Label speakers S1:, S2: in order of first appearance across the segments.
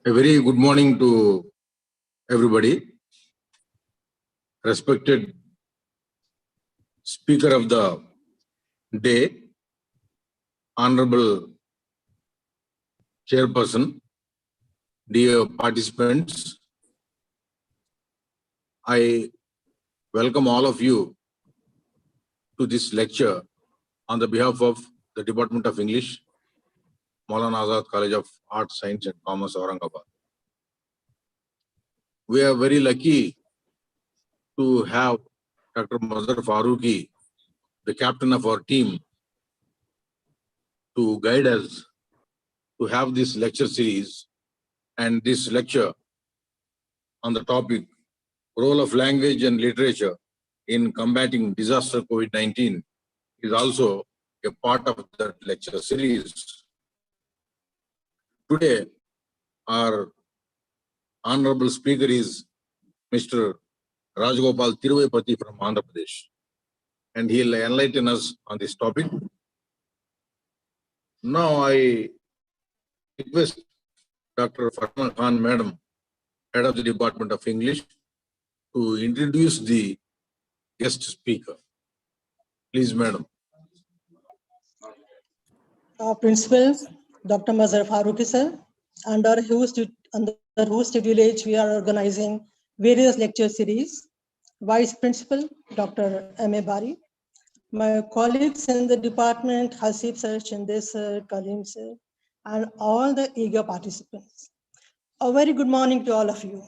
S1: A very good morning to everybody. Respected Speaker of the Day, Honorable Chairperson, dear participants, I welcome all of you to this lecture on the behalf of the Department of English, Maulana Azad College of Arts, Science and Commerce, Aurangabad. We are very lucky to have Dr. Mazhar Farooqi, the captain of our team, to guide us to have this lecture series, and this lecture on the topic role of language and literature in combating disaster COVID-19 is also a part of that lecture series. Today, our honorable speaker is Mr. Rajagopal Tiruvayapati from Andhra Pradesh, and he'll enlighten us on this topic. Now I request Dr. Farman Khan, Madam, Head of the Department of English, to introduce the guest speaker. Please, Madam.
S2: Our principal, Dr. Mazhar Farooqi sir, under whose tutelage we are organizing various lecture series. Vice Principal, Dr. M.A. Bari, my colleagues in the department, Hasib sir, Shinde sir, Kalim sir, and all the eager participants. A very good morning to all of you.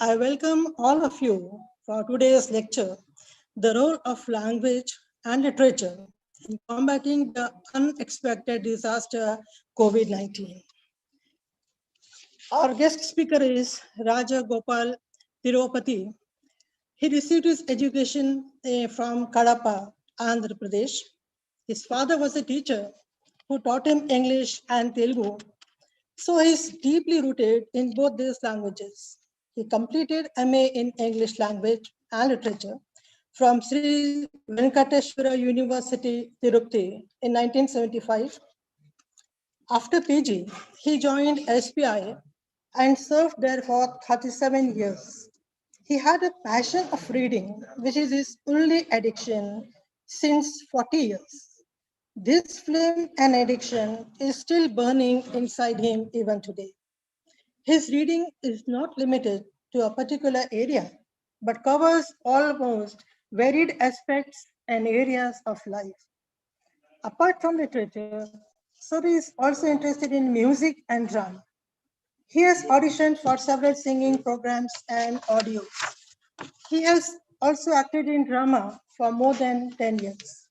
S2: I welcome all of you for today's lecture, The Role of Language and Literature in Combating the Unexpected Disaster COVID-19. Our guest speaker is Rajagopal Tirupati. He received his education from Kadapa, Andhra Pradesh. His father was a teacher who taught him English and Telugu, so he is deeply rooted in both these languages. He completed MA in English Language and Literature from Sri Venkateshwara University, Tirupati in 1975. After PG, he joined SPI and served there for 37 years. He had a passion of reading, which is his only addiction since 40 years. This flame and addiction is still burning inside him even today. His reading is not limited to a particular area, but covers almost varied aspects and areas of life. Apart from literature, Suri is also interested in music and drama. He has auditioned for several singing programs and audios. He has also acted in drama for more than 10 years.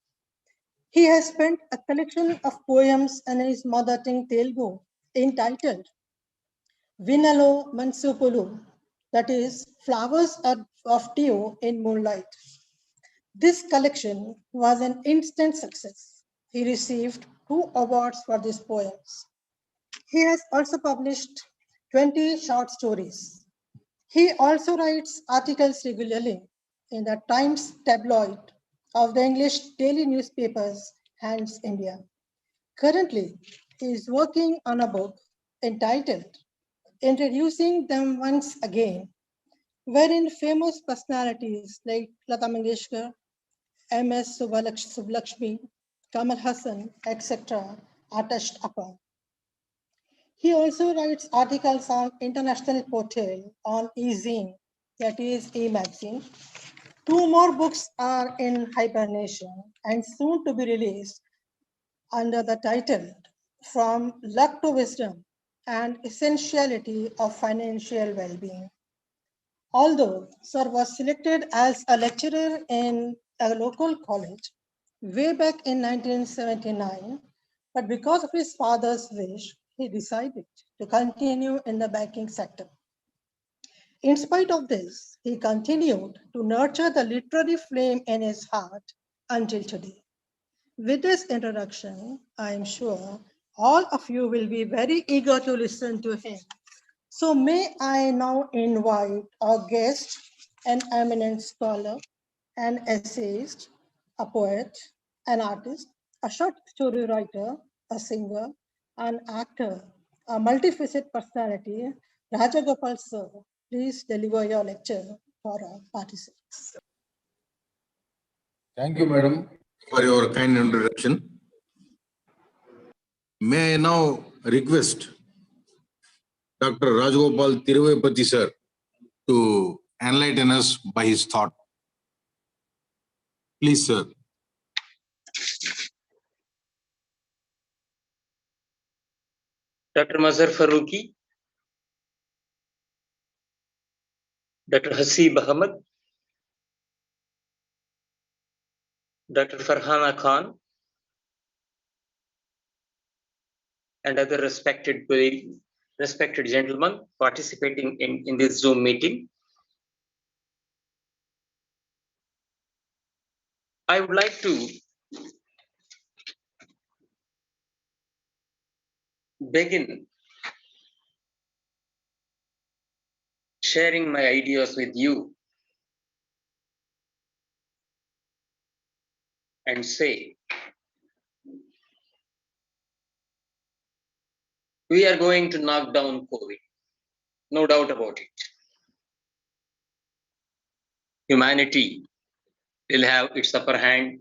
S2: He has spent a collection of poems in his mother tongue Telugu entitled Vinalo Mansupulu, that is, Flowers of Dew in Moonlight. This collection was an instant success. He received 2 awards for these poems. He has also published 20 short stories. He also writes articles regularly in the Times tabloid of the English daily newspapers Hands India. Currently, he is working on a book entitled Introducing Them Once Again, wherein famous personalities like Lata Mangeshkar, M.S. Subbulakshmi, Kamal Hassan, etc. are touched upon. He also writes articles on international portal on e-zine, that is e-magazine. 2 more books are in hibernation and soon to be released under the title From Luck to Wisdom and Essentiality of Financial Well-Being. Although Sir was selected as a lecturer in a local college way back in 1979, but because of his father's wish, he decided to continue in the banking sector. In spite of this, he continued to nurture the literary flame in his heart until today. With this introduction, I am sure all of you will be very eager to listen to him. So may I now invite our guest, an eminent scholar, an essayist, a poet, an artist, a short story writer, a singer, an actor, a multifaceted personality, Rajagopal sir, please deliver your lecture for our participants.
S1: Thank you, madam, for your kind introduction. May I now request Dr. Rajagopal Tiruvayapati sir to enlighten us by his thought. Please, sir.
S3: Dr. Mazhar Farooqi, Dr. Hasib Ahmad, Dr. Farhana Khan, and other respected gentlemen participating in this Zoom meeting. I would like to begin sharing my ideas with you and say, we are going to knock down COVID, no doubt about it. Humanity will have its upper hand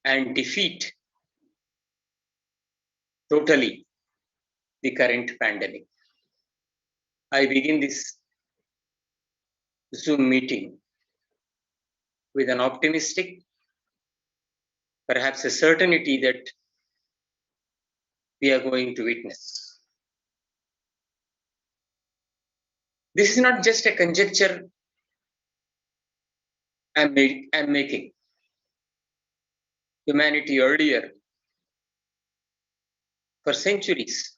S3: and defeat totally the current pandemic. I begin this Zoom meeting with an optimistic, perhaps a certainty that we are going to witness. This is not just a conjecture I'm making. Humanity earlier, for centuries,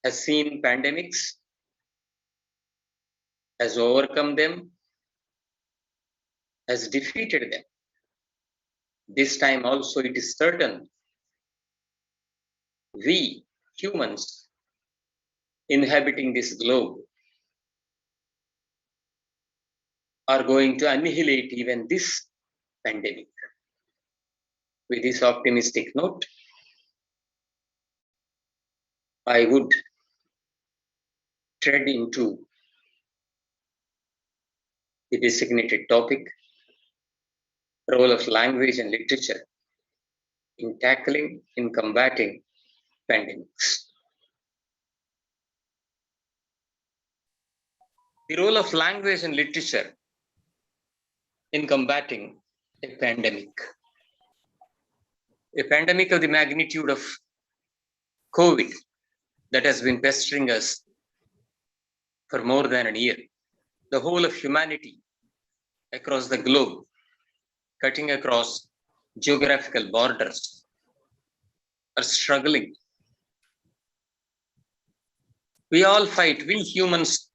S3: has seen pandemics, has overcome them, has defeated them. This time also it is certain we, humans, inhabiting this globe, are going to annihilate even this pandemic. With this optimistic note, I would tread into the designated topic, role of language and literature in combating pandemics. The role of language and literature in combating a pandemic. A pandemic of the magnitude of COVID that has been pestering us for more than a year. The whole of humanity across the globe, cutting across geographical borders, are struggling. We all fight, we humans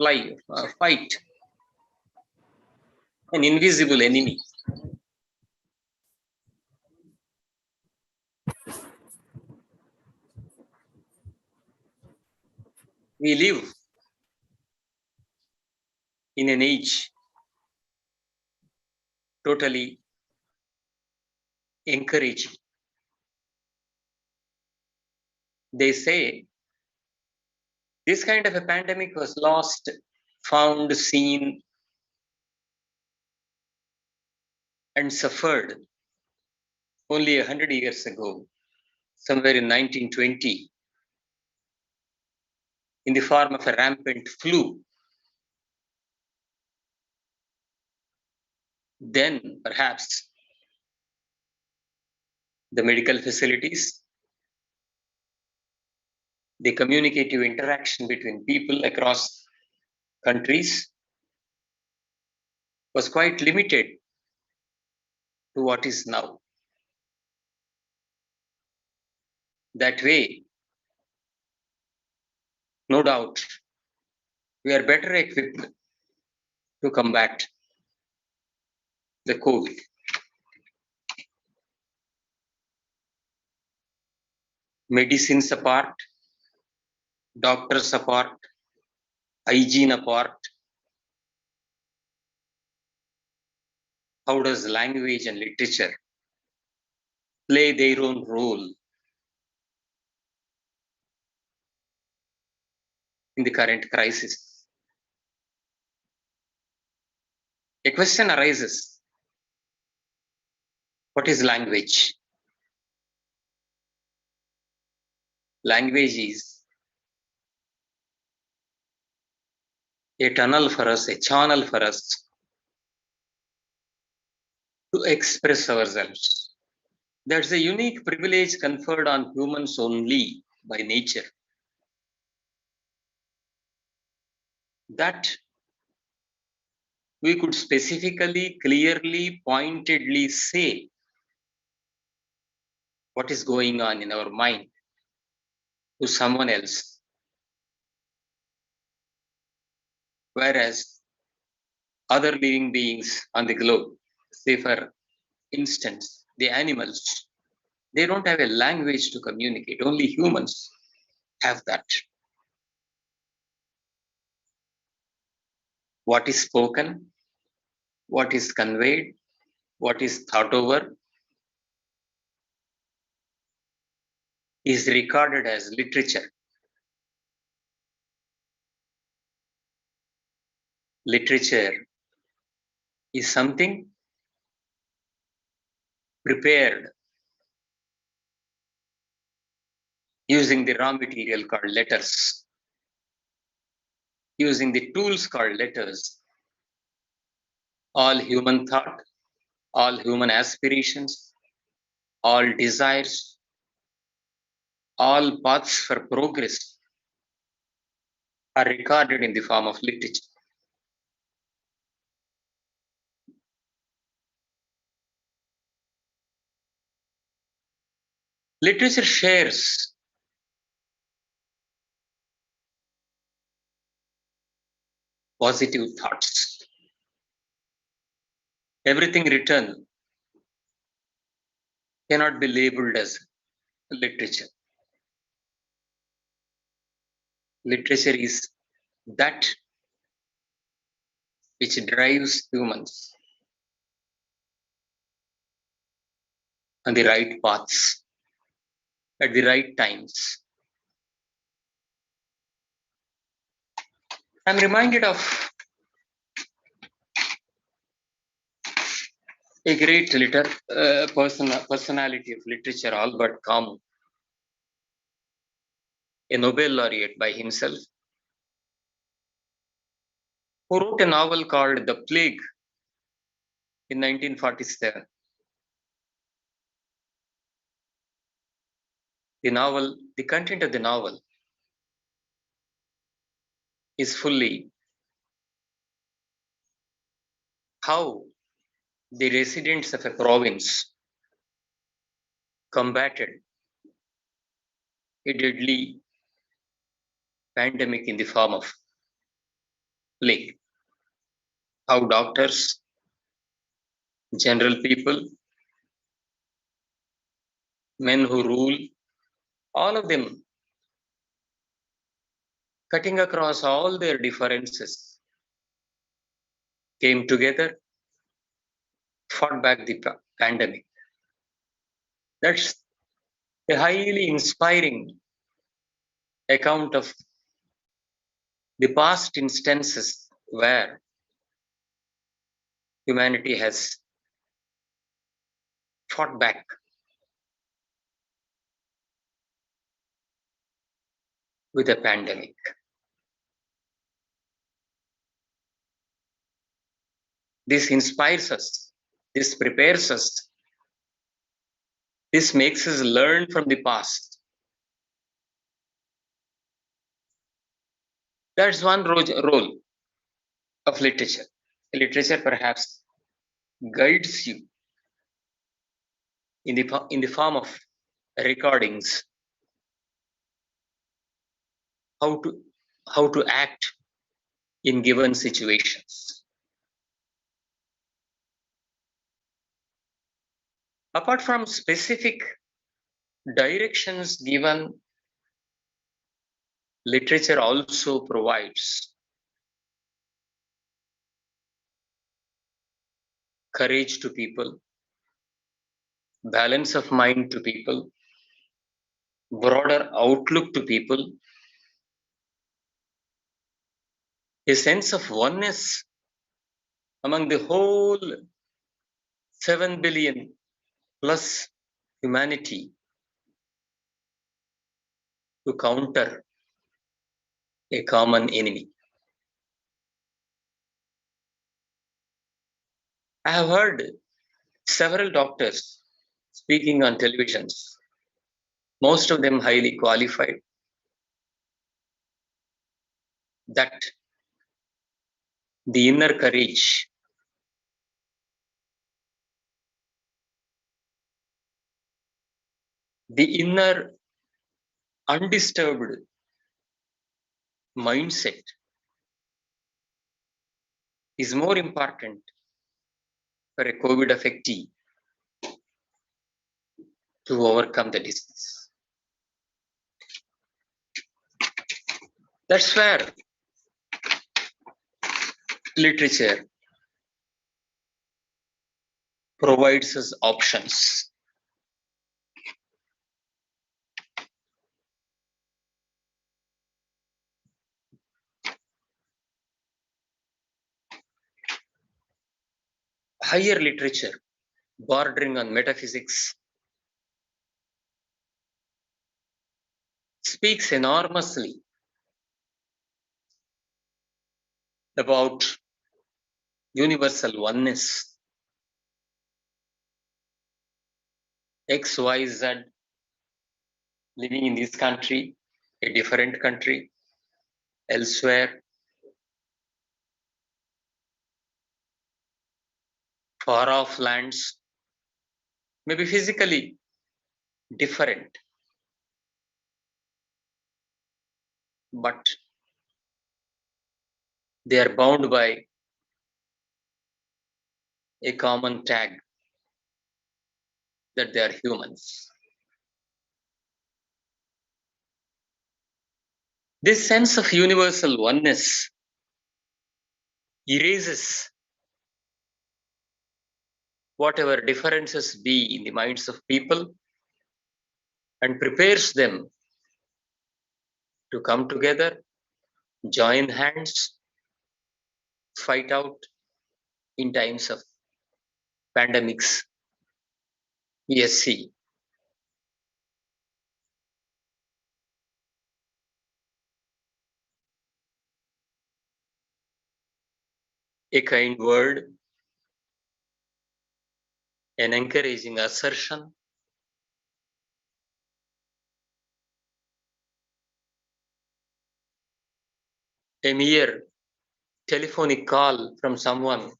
S3: fight an invisible enemy. We live in an age totally encouraging. They say this kind of a pandemic was lost, found, seen, and suffered only 100 years ago, somewhere in 1920, in the form of a rampant flu. Then perhaps the medical facilities, the communicative interaction between people across countries was quite limited to what is now. That way, no doubt, we are better equipped to combat the COVID. Medicines apart, doctors apart, hygiene apart, how does language and literature play their own role in the current crisis. A question arises: what is language? Language is a tunnel for us, a channel for us to express ourselves. That's a unique privilege conferred on humans only by nature. That we could specifically, clearly, pointedly say what is going on in our mind to someone else. Whereas other living beings on the globe, say for instance, the animals, they don't have a language to communicate. Only humans have that. What is spoken, what is conveyed, what is thought over is recorded as literature. Literature is something prepared using the raw material called letters, using the tools called letters. All human thought, all human aspirations, all desires, all paths for progress are recorded in the form of literature. Literature shares positive thoughts. Everything written cannot be labeled as literature. Literature is that which drives humans on the right paths at the right times. I'm reminded of a great personality of literature, Albert Camus, a Nobel laureate by himself, who wrote a novel called The Plague in 1947. The content of the novel is fully how the residents of a province combated a deadly pandemic in the form of plague. How doctors, general people, men who rule, all of them cutting across all their differences, came together, fought back the pandemic. That's a highly inspiring account of the past instances where humanity has fought back with a pandemic. This inspires us. This prepares us. This makes us learn from the past. That's one role of literature. Literature perhaps guides you in the form of recordings, how to act in given situations. Apart from specific directions given, literature also provides courage to people, balance of mind to people, broader outlook to people, a sense of oneness among the whole 7 billion plus humanity to counter a common enemy. I have heard several doctors speaking on televisions, most of them highly qualified, that the inner courage, the inner undisturbed mindset is more important for a COVID affectee to overcome the disease. That's where literature provides us options. Higher literature, bordering on metaphysics, speaks enormously about universal oneness. X, Y, Z living in this country, a different country, elsewhere, far off lands, maybe physically different, but they are bound by a common tag that they are humans. This sense of universal oneness erases whatever differences be in the minds of people and prepares them to come together, join hands, fight out in times of pandemics. ESC. A kind word, an encouraging assertion, a mere telephonic call from someone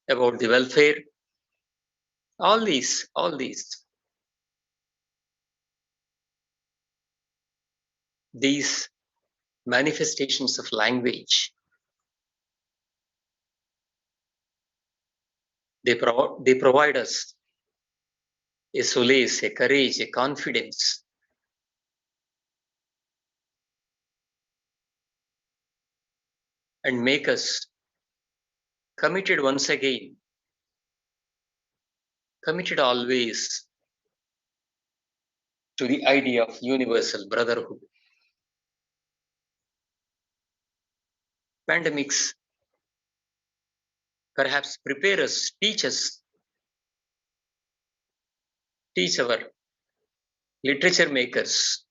S3: about the welfare, all these manifestations of language, they provide us a solace, a courage, a confidence, and make us committed once again, committed always to the idea of universal brotherhood. Pandemics perhaps prepare us, teach our literature makers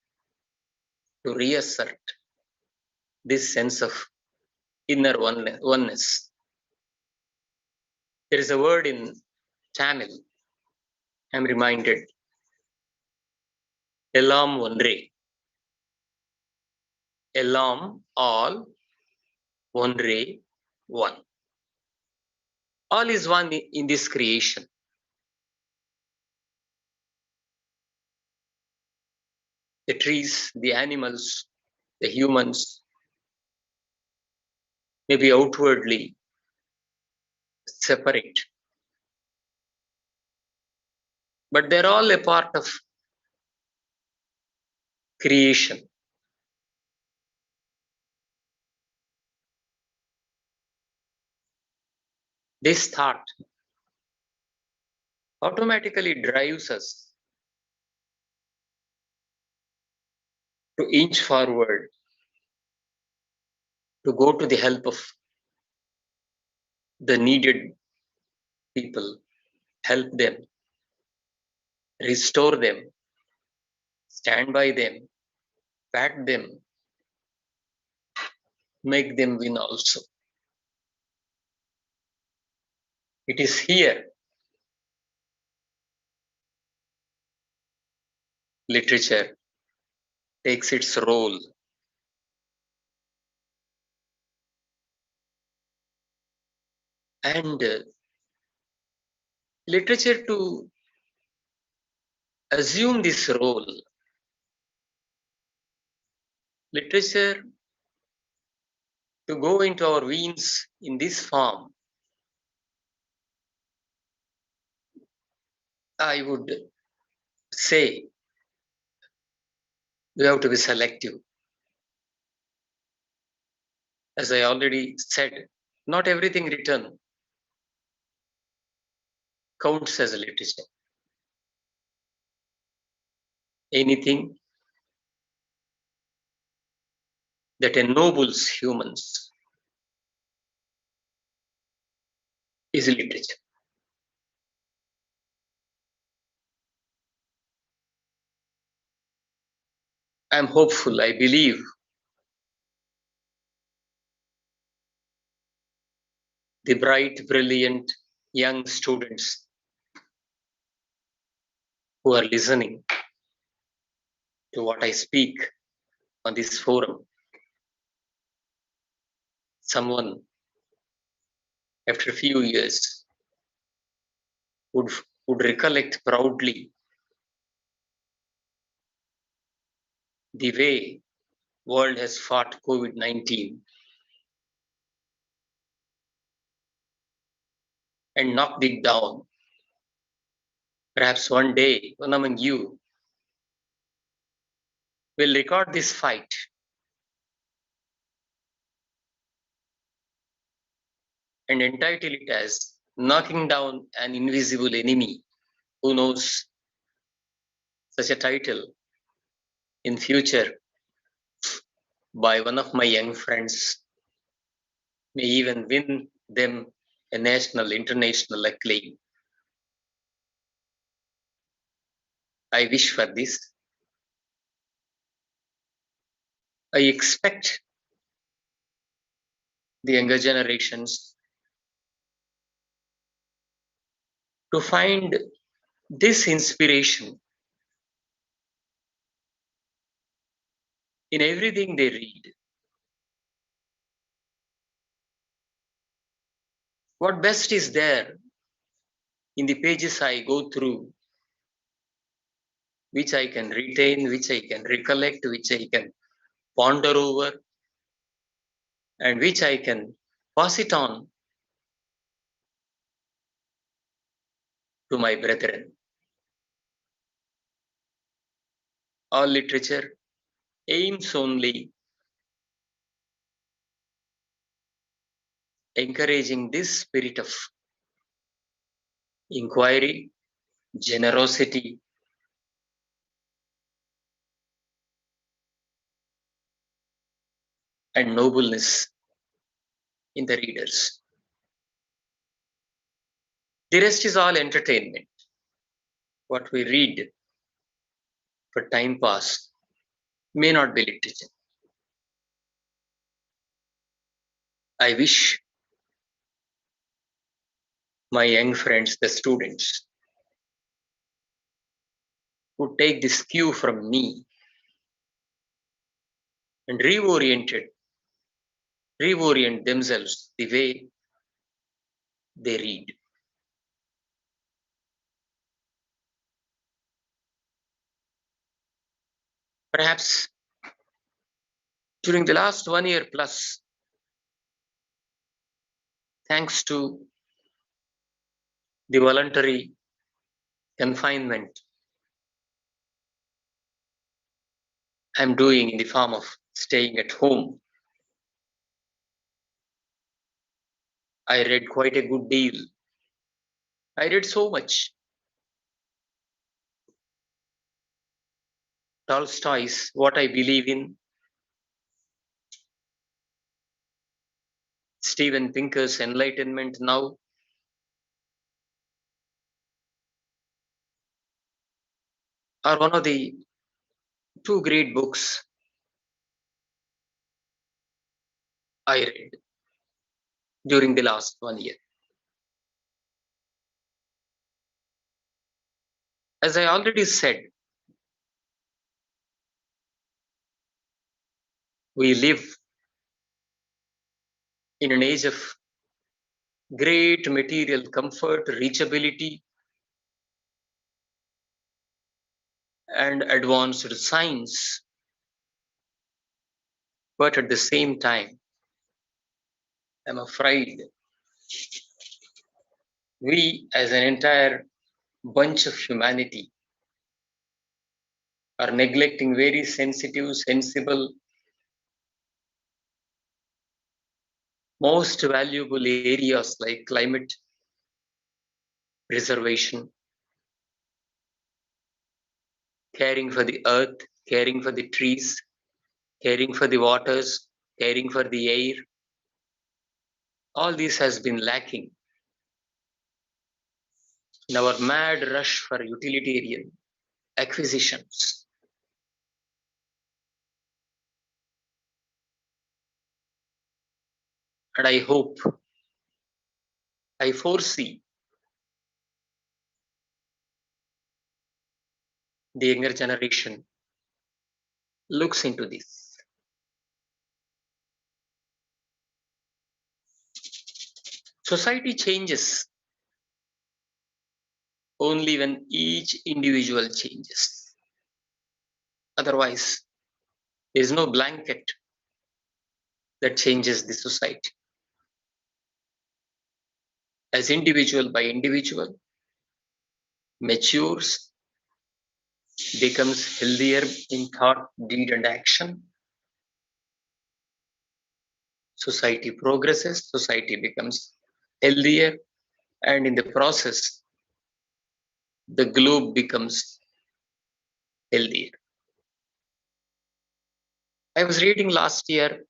S3: to reassert this sense of inner oneness. There is a word in Tamil, I'm reminded, Elam Onre. Elam, all, Onre, one. All is one in this creation. The trees, the animals, the humans may be outwardly separate, but they're all a part of creation. This thought automatically drives us to inch forward to go to the help of the needed people, help them, restore them, stand by them, pat them, make them win also. It is here literature takes its role. And literature to assume this role, literature to go into our veins in this form, I would say we have to be selective. As I already said, not everything written counts as a literature. Anything that ennobles humans is literature. I am hopeful, I believe the bright, brilliant young students who are listening to what I speak on this forum, someone after a few years would recollect proudly the way world has fought COVID-19 and knocked it down. Perhaps one day, one among you will record this fight and entitle it as knocking down an invisible enemy. Who knows, such a title in future by one of my young friends may even win them a national, international acclaim. I wish for this. I expect the younger generations to find this inspiration in everything they read. What best is there in the pages I go through, which I can retain, which I can recollect, which I can ponder over, and which I can pass it on to my brethren. All literature aims only encouraging this spirit of inquiry, generosity, and nobleness in the readers. The rest is all entertainment. What we read for time pass may not be literature. I wish my young friends, the students, would take this cue from me and reorient themselves the way they read. Perhaps during the last 1 year plus, thanks to the voluntary confinement I'm doing in the form of staying at home, I read quite a good deal. I read so much. Tolstoy's What I Believe in, Steven Pinker's Enlightenment Now, are one of the two great books I read during the last 1 year. As I already said, we live in an age of great material comfort, reachability, and advanced science. But at the same time, I'm afraid we as an entire bunch of humanity are neglecting very sensitive, sensible, most valuable areas like climate preservation, caring for the earth, caring for the trees, caring for the waters, caring for the air. All this has been lacking in our mad rush for utilitarian acquisitions. And I hope, I foresee the younger generation looks into this. Society changes only when each individual changes. Otherwise, there is no blanket that changes the society. As individual by individual matures, becomes healthier in thought, deed, and action, society progresses, society becomes healthier, and in the process, the globe becomes healthier. I was reading last year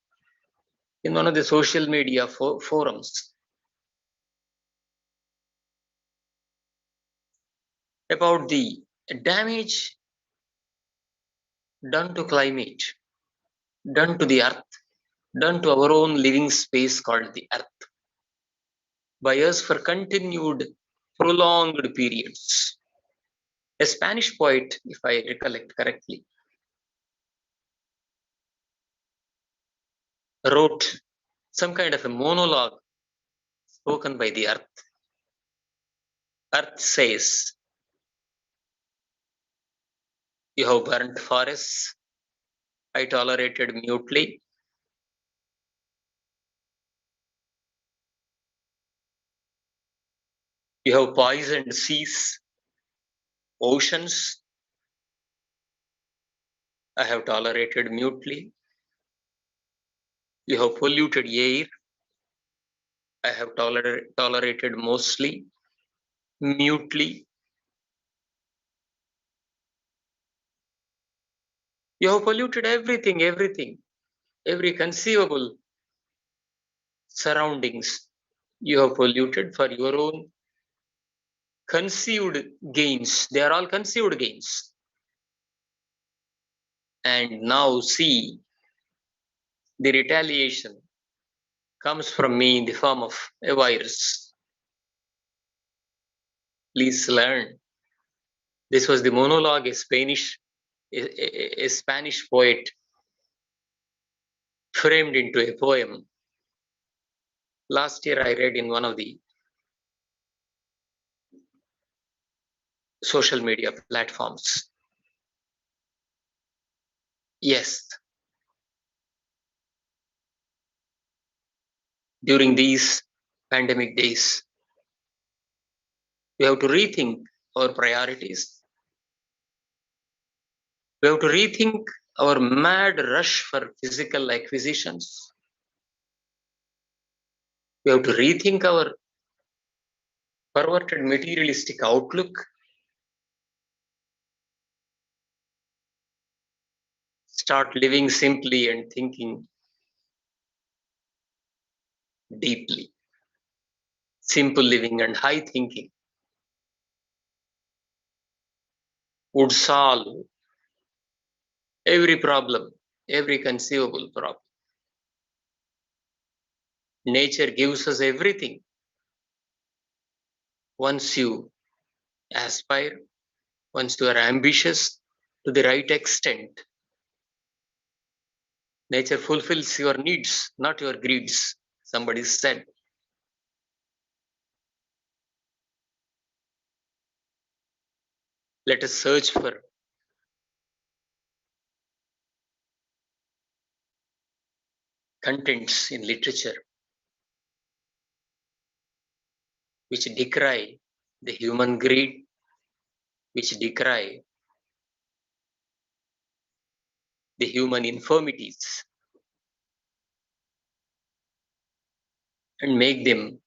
S3: in one of the social media forums about the damage done to climate, done to the earth, done to our own living space called the earth by us for continued, prolonged periods. A Spanish poet, if I recollect correctly, wrote some kind of a monologue spoken by the earth. Earth says, "You have burnt forests, I tolerated mutely. You have poisoned seas, oceans, I have tolerated mutely. You have polluted air, I have tolerated mostly, mutely. You have polluted everything, every conceivable surroundings. You have polluted for your own conceived gains. They are all conceived gains. And now see, the retaliation comes from me in the form of a virus. Please learn." This was the monologue a Spanish poet framed into a poem. Last year I read in one of the social media platforms. Yes, during these pandemic days, we have to rethink our priorities. We have to rethink our mad rush for physical acquisitions. We have to rethink our perverted materialistic outlook. Start living simply and thinking deeply. Simple living and high thinking would solve every problem, every conceivable problem. Nature gives us everything. Once you aspire, once you are ambitious to the right extent, nature fulfills your needs, not your greeds. Somebody said. Let us search for contents in literature which decry the human greed, which decry the human infirmities, and make them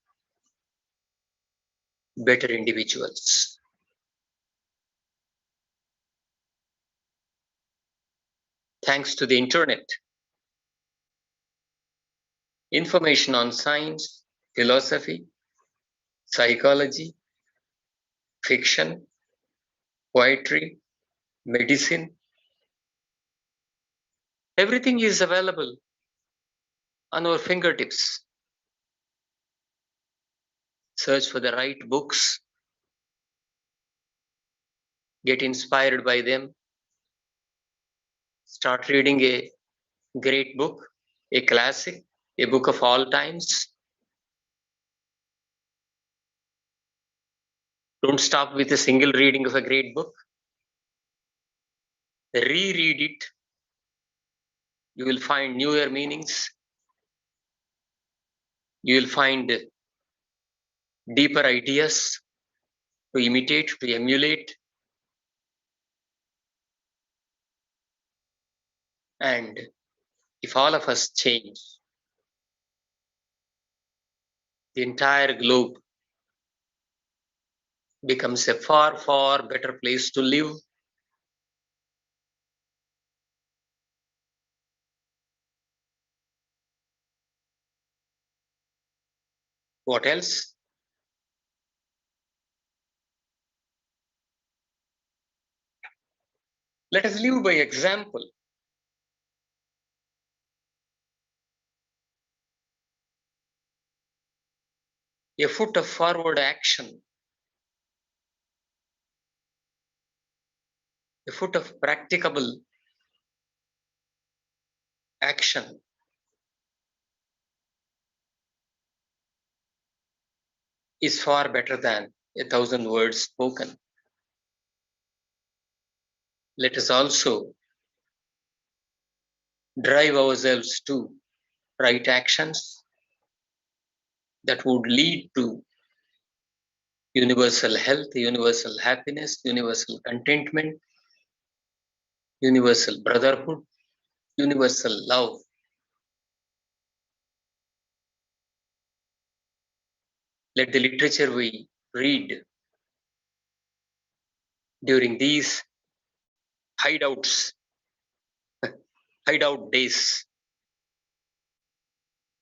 S3: better individuals. Thanks to the internet, information on science, philosophy, psychology, fiction, poetry, medicine, everything is available on our fingertips. Search for the right books, get inspired by them, start reading a great book, a classic, a book of all times. Don't stop with a single reading of a great book. Reread it. You will find newer meanings. You will find deeper ideas to imitate, to emulate. And if all of us change, the entire globe becomes a far, far better place to live. What else? Let us live by example. A foot of forward action, a foot of practicable action is far better than 1,000 words spoken. Let us also drive ourselves to right actions that would lead to universal health, universal happiness, universal contentment, universal brotherhood, universal love. Let the literature we read during these hideouts, hideout days,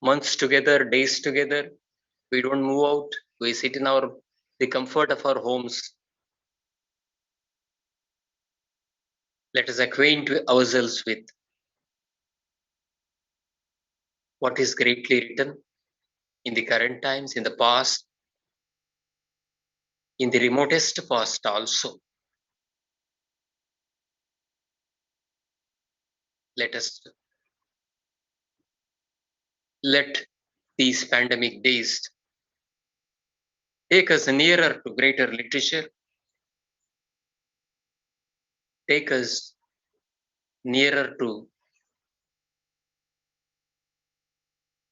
S3: months together, days together, we don't move out, we sit in the comfort of our homes. Let us acquaint ourselves with what is greatly written in the current times, in the past, in the remotest past also. Let these pandemic days take us nearer to greater literature, take us nearer to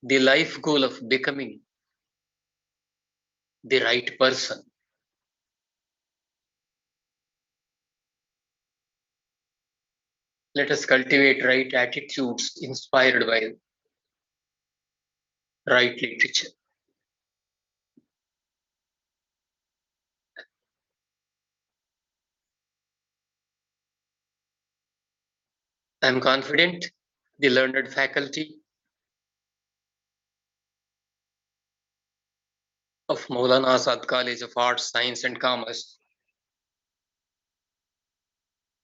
S3: the life goal of becoming the right person. Let us cultivate right attitudes inspired by right literature. I am confident the learned faculty of Maulana Azad College of Arts, Science and Commerce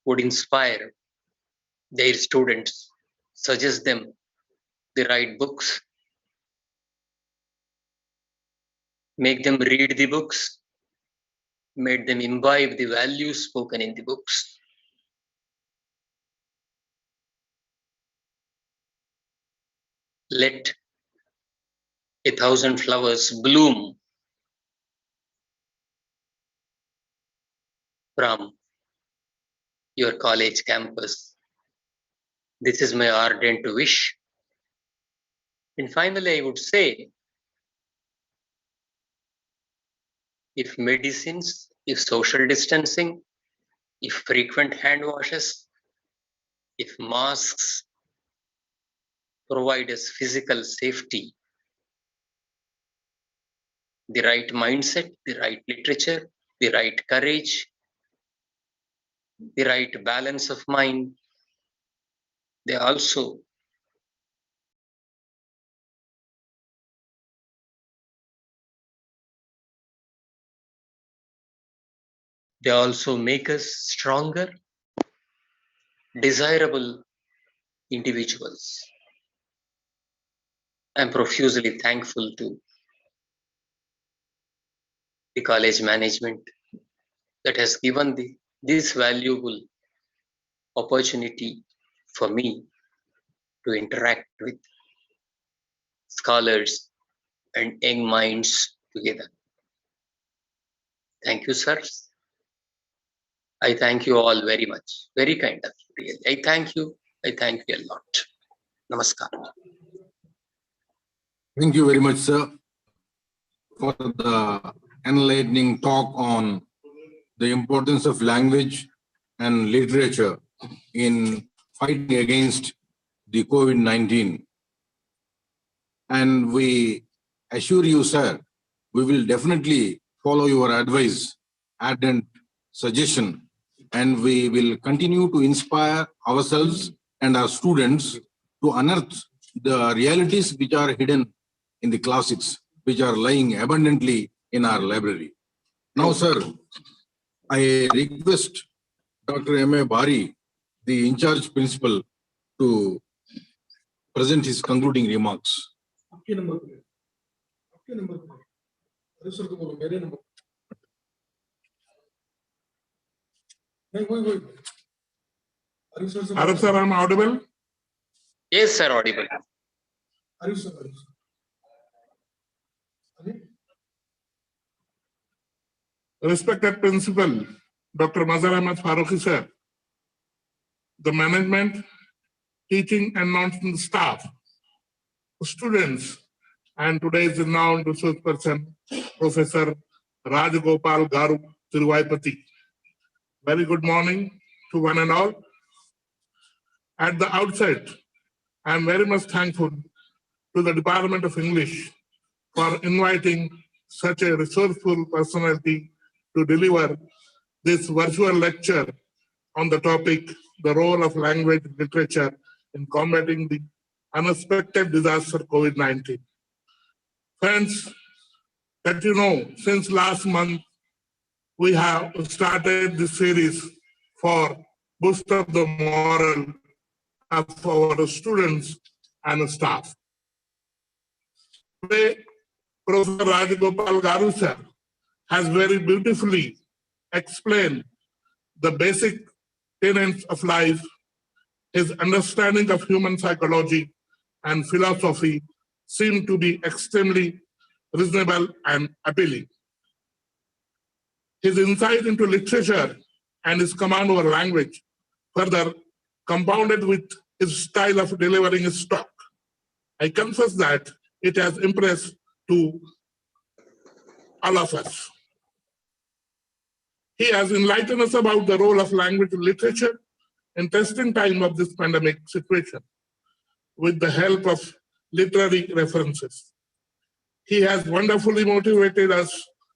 S3: would inspire their students, suggest them the right books, make them read the books, made them imbibe the values spoken in the books. Let 1,000 flowers bloom from your college campus. This is my ardent wish. And finally, I would say, if medicines, if social distancing, if frequent hand washes, if masks provide us physical safety, the right mindset, the right literature, the right courage, the right balance of mind, they also make us stronger, desirable individuals. I'm profusely thankful to the college management that has given this valuable opportunity for me to interact with scholars and young minds together. Thank you, sirs. I thank you all very much. Very kind of you, really. I thank you a lot. Namaskar.
S1: Thank you very much, sir, for the enlightening talk on the importance of language and literature in fighting against the COVID-19. And we assure you, sir, we will definitely follow your advice, ardent suggestion, and we will continue to inspire ourselves and our students to unearth the realities which are hidden in the classics, which are lying abundantly in our library. Now, sir, I request Dr. M.A. Bari, the in-charge principal, to present his concluding remarks.
S4: Arab sir, I'm audible?
S3: Yes, sir, audible.
S4: Respected Principal, Dr. Mazhar Ahmad Farooqi sir, the management, teaching and non-teaching staff, students, and today's renowned resource person, Professor Rajagopal Garu Tiruvayapati. Very good morning to one and all. At the outset, I am very much thankful to the Department of English for inviting such a resourceful personality to deliver this virtual lecture on the topic, the role of language literature in combating the unexpected disaster COVID-19. Friends, that you know, since last month, we have started this series for boost of the moral of our students and staff. Today, Professor Rajagopal Garu sir has very beautifully explained the basic tenets of life. His understanding of human psychology and philosophy seem to be extremely reasonable and appealing. His insight into literature and his command over language, further compounded with his style of delivering his talk, I confess that it has impressed to all of us. He has enlightened us about the role of language and literature in testing time of this pandemic situation with the help of literary references. He has wonderfully motivated us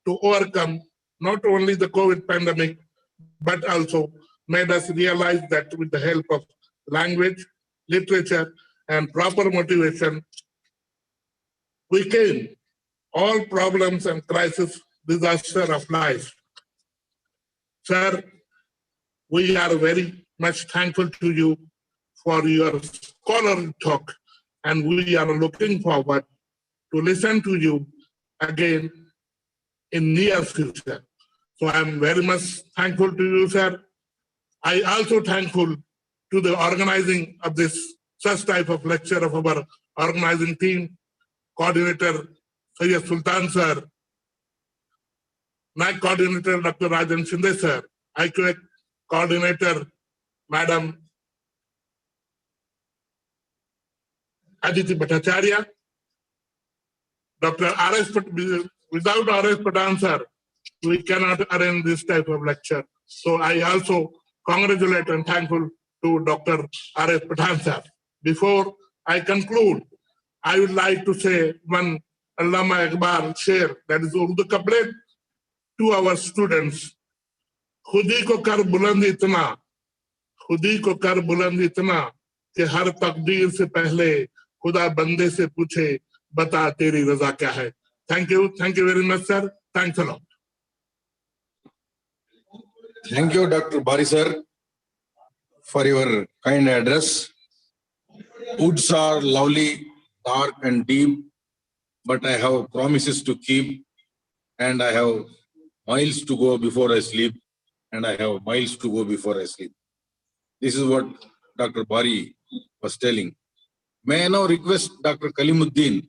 S4: to overcome not only the COVID pandemic, but also made us realize that with the help of language, literature, and proper motivation, we can all problems and crisis, disaster of life. Sir, we are very much thankful to you for your scholarly talk, and we are looking forward to listen to you again in near future. So I am very much thankful to you, sir. I also thankful to the organizing of this such type of lecture of our organizing team, coordinator Sayyid Sultan sir, NAC coordinator Dr. Rajan Shinde sir, IQAC coordinator Madam Aditi Bhattacharya, Dr. R.S. Without R.S. Patan sir, we cannot arrange this type of lecture. So I also congratulate and thankful to Dr. R.S. Patan sir. Before I conclude, I would like to say one Allama Iqbal share, that is Urdu couplet, to our students. खुदी को कर बुलंद इतना, खुदी को कर बुलंद इतना कि हर तकदीर से पहले खुदा बंदे से पूछे बता तेरी रजा क्या है. Thank you very much sir. Thanks a lot.
S1: Thank you, Dr. Bari sir, for your kind address. Woods are lovely, dark and deep, but I have promises to keep, and I have miles to go before I sleep, and I have miles to go before I sleep. This is what Dr. Bari was telling. May I now request Dr. Kalimuddin?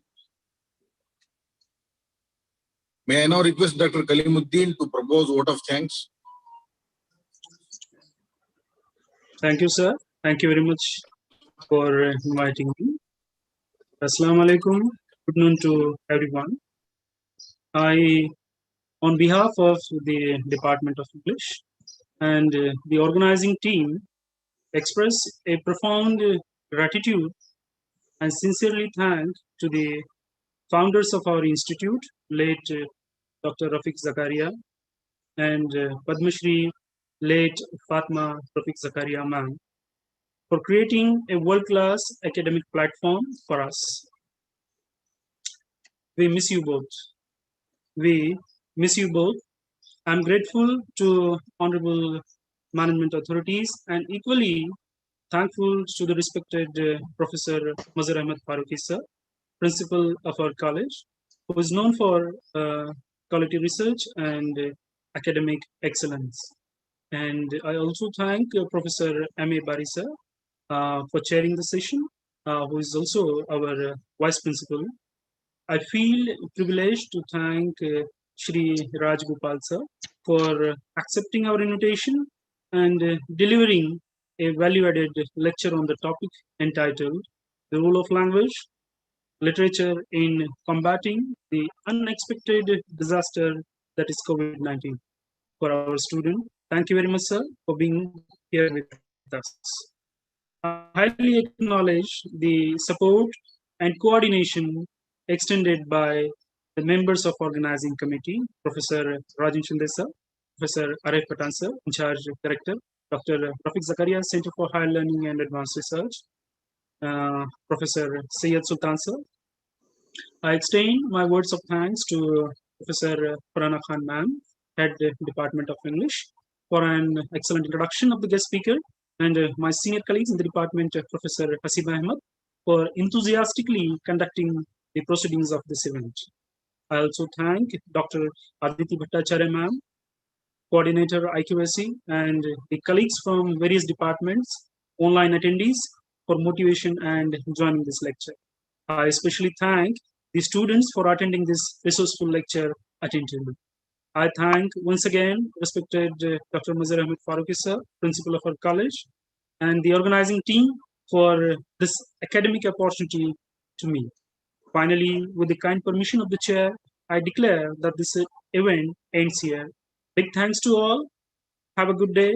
S1: May I now request Dr. Kalimuddin to propose vote of thanks?
S5: Thank you, sir. Thank you very much for inviting me. Assalamu alaikum. Good noon to everyone. I, on behalf of the Department of English and the organizing team, express a profound gratitude and sincerely thank to the founders of our institute, late Dr. Rafiq Zakaria and Padma Shri, late Fatma Rafiq Zakaria ma'am, for creating a world-class academic platform for us. We miss you both. We miss you both. I'm grateful to honorable management authorities and equally thankful to the respected Professor Mazhar Ahmed Farooqi sir, principal of our college, who is known for quality research and academic excellence. And I also thank Professor M.A. Bari sir for chairing the session, who is also our vice principal. I feel privileged to thank Shri Rajagopal sir for accepting our invitation and delivering a value-added lecture on the topic entitled The Role of Language, Literature in Combating the Unexpected Disaster that is COVID-19 for our student. Thank you very much, sir, for being here with us. I highly acknowledge the support and coordination extended by the members of organizing committee, Professor Rajan Shinde sir, Professor Arif Patan sir, in charge director, Dr. Rafiq Zakaria, Center for Higher Learning and Advanced Research, Professor Sayyid Sultan sir. I extend my words of thanks to Professor Farhana Khan ma'am, Head Department of English, for an excellent introduction of the guest speaker, and my senior colleagues in the department, Professor Hasiba Ahmed, for enthusiastically conducting the proceedings of this event. I also thank Dr. Aditi Bhattacharya ma'am, coordinator IQSC, and the colleagues from various departments, online attendees, for motivation and joining this lecture. I especially thank the students for attending this resourceful lecture attentively. I thank once again respected Dr. Mazhar Ahmed Farooqi sir, principal of our college, and the organizing team for this academic opportunity to me. Finally, with the kind permission of the chair, I declare that this event ends here. Big thanks to all. Have a good day.